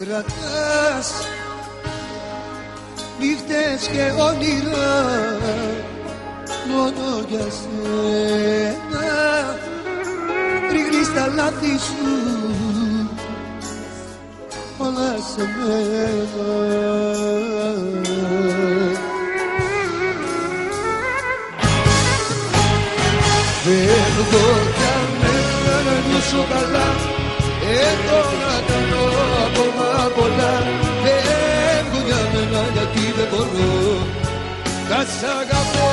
κρατάς νύχτες και όνειρα μόνο για σένα. Ρίχνεις τα λάθη σου όλα σε μένα. Φεύγω κι αμένα να νιώσω καλά, έχω να κάνω ακόμα πολλά. Φεύγω για μένα γιατί δεν μπορώ να σ' αγαπώ.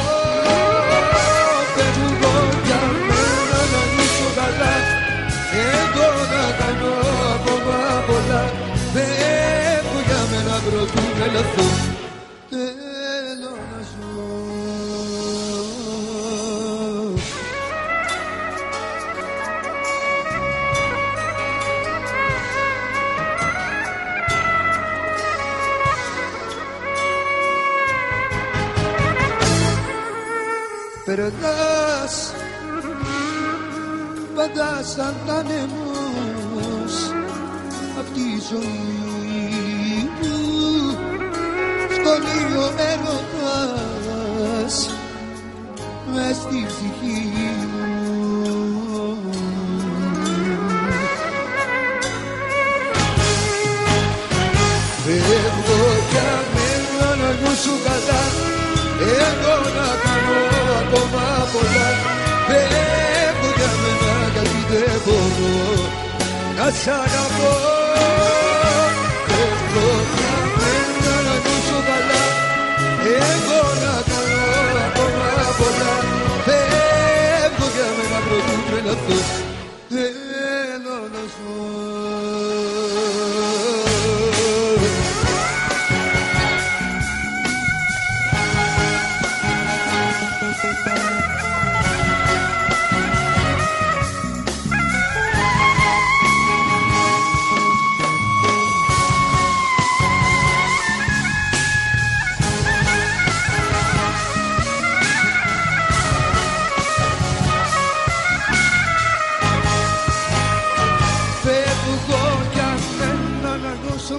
Φεύγω για μένα να νιώσω καλά, έχω να κάνω ακόμα πολλά. Φεύγω για μένα προτού τρελαθώ, θέλω να ζω. Περνάς πάντα σαν άνεμος απ' τη ζωή μου, στον ήλιο έρωτας μες στη ψυχή μου. Φεύγω για μένα να νιώσω καλά, εγώ να κάνω ακόμα πολλά. Φεύγω για μένα γιατί δεν μπορώ να σ' αγαπώ. Φεύγω για μένα να νιώσω καλά, εγώ να κάνω ακόμα πολλά. Φεύγω για μένα προτού τρελαθώ, θέλω να ζω.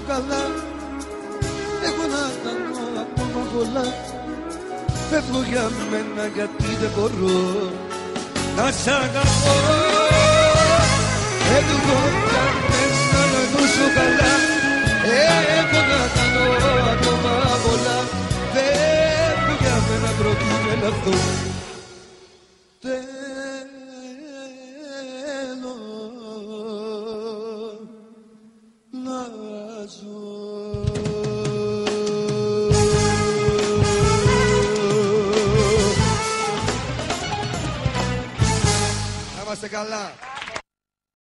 Καλά, έχω να κάνω ακόμα πολλά. Φεύγω για μένα γιατί δεν μπορώ να σ' αγαπώ. Φεύγω για μένα να νιώσω καλά, έχω να κάνω ακόμα πολλά. Φεύγω για μένα προτού τρελαθώ, θέλω να ζω. Να είμαστε καλά.